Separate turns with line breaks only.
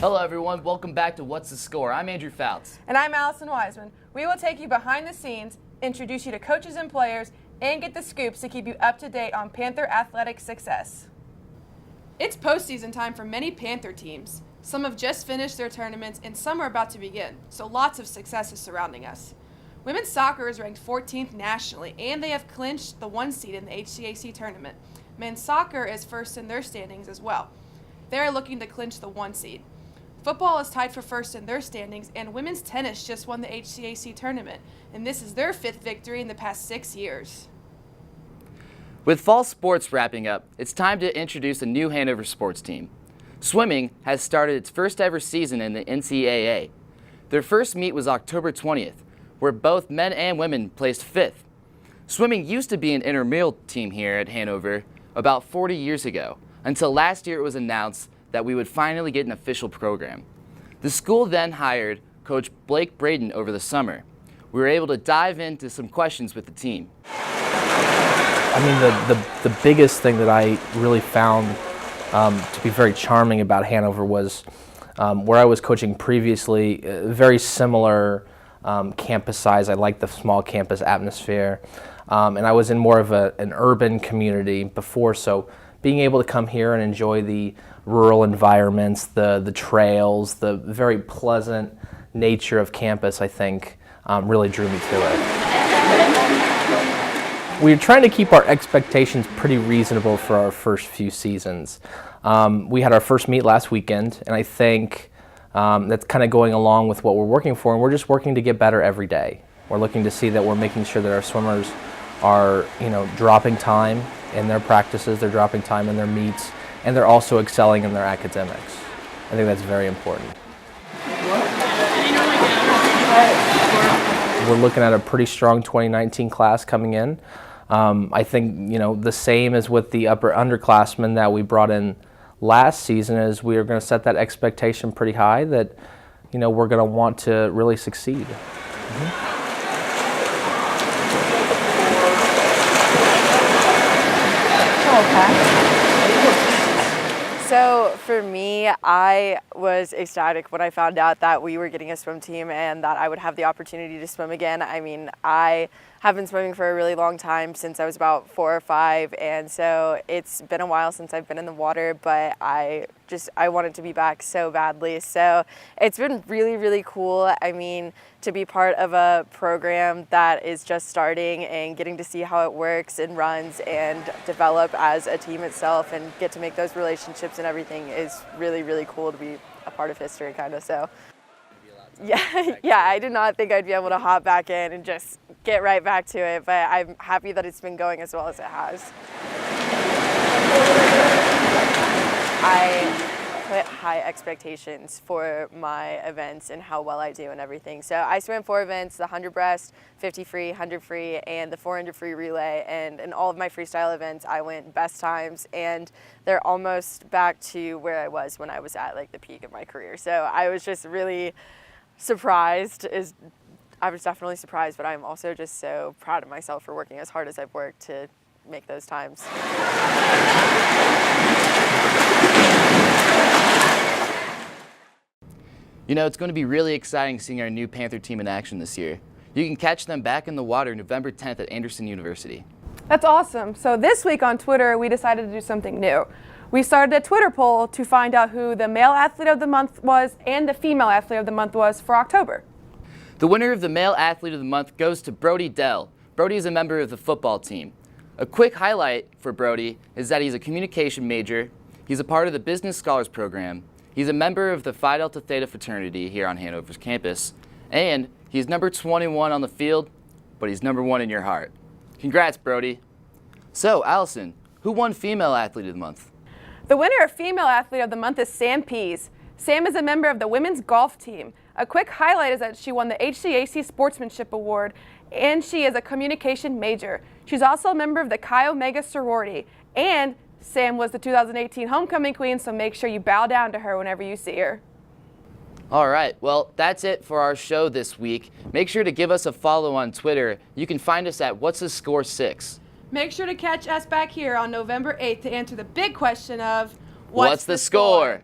Hello everyone, welcome back to What's the Score? I'm Andrew Fouts.
And I'm Allison Wiseman. We will take you behind the scenes, introduce you to coaches and players, and get the scoops to keep you up to date on Panther athletic success. It's postseason time for many Panther teams. Some have just finished their tournaments and some are about to begin, so lots of success is surrounding us. Women's soccer is ranked 14th nationally, and they have clinched the 1 seed in the HCAC tournament. Men's soccer is first in their standings as well. They are looking to clinch the 1 seed. Football is tied for first in their standings, and women's tennis just won the HCAC tournament, and this is their 5th victory in the past 6 years.
With fall sports wrapping up, it's time to introduce a new Hanover sports team. Swimming has started its first ever season in the NCAA. Their first meet was October 20th, where both men and women placed 5th. Swimming used to be an intramural team here at Hanover about 40 years ago, until last year it was announced that we would finally get an official program. The school then hired Coach Blake Braden over the summer. We were able to dive into some questions with the team.
I mean, the biggest thing that I really found to be very charming about Hanover was where I was coaching previously, very similar campus size. I like the small campus atmosphere, and I was in more of an urban community before, so being able to come here and enjoy the rural environments, the trails, the very pleasant nature of campus, I think really drew me to it. We're trying to keep our expectations pretty reasonable for our first few seasons. We had our first meet last weekend, and I think that's kind of going along with what we're working for, and we're just working to get better every day. We're looking to see that we're making sure that our swimmers are, dropping time in their practices, they're dropping time in their meets, and they're also excelling in their academics. I think that's very important. We're looking at a pretty strong 2019 class coming in. I think, the same as with the underclassmen that we brought in last season is we are going to set that expectation pretty high that, we're going to want to really succeed.
So for me, I was ecstatic when I found out that we were getting a swim team and that I would have the opportunity to swim again. I mean, I have been swimming for a really long time, since I was about 4 or 5, and so it's been a while since I've been in the water, but I wanted to be back so badly. So it's been really, really cool. I mean, to be part of a program that is just starting and getting to see how it works and runs and develop as a team itself and get to make those relationships and everything is really, really cool to be a part of history, kind of. So yeah, I did not think I'd be able to hop back in and just get right back to it, but I'm happy that it's been going as well as it has. I put high expectations for my events and how well I do and everything. So I swam 4 events, the 100 breast, 50 free, 100 free, and the 400 free relay. And in all of my freestyle events, I went best times, and they're almost back to where I was when I was at the peak of my career. So I was just really surprised. I was definitely surprised, but I'm also just so proud of myself for working as hard as I've worked to make those times.
It's going to be really exciting seeing our new Panther team in action this year. You can catch them back in the water November 10th at Anderson University.
That's awesome. So this week on Twitter, we decided to do something new. We started a Twitter poll to find out who the male athlete of the month was and the female athlete of the month was for October.
The winner of the male athlete of the month goes to Brody Dell. Brody is a member of the football team. A quick highlight for Brody is that he's a communication major, he's a part of the Business Scholars Program, he's a member of the Phi Delta Theta fraternity here on Hanover's campus, and he's number 21 on the field, but he's number 1 in your heart. Congrats, Brody. So, Allison, who won Female Athlete of the Month?
The winner of Female Athlete of the Month is Sam Pease. Sam is a member of the women's golf team. A quick highlight is that she won the HCAC Sportsmanship Award, and she is a communication major. She's also a member of the Chi Omega sorority, and Sam was the 2018 homecoming queen, so make sure you bow down to her whenever you see her.
All right, well, that's it for our show this week. Make sure to give us a follow on Twitter. You can find us at What's the Score 6.
Make sure to catch us back here on November 8th to answer the big question of
What's the score?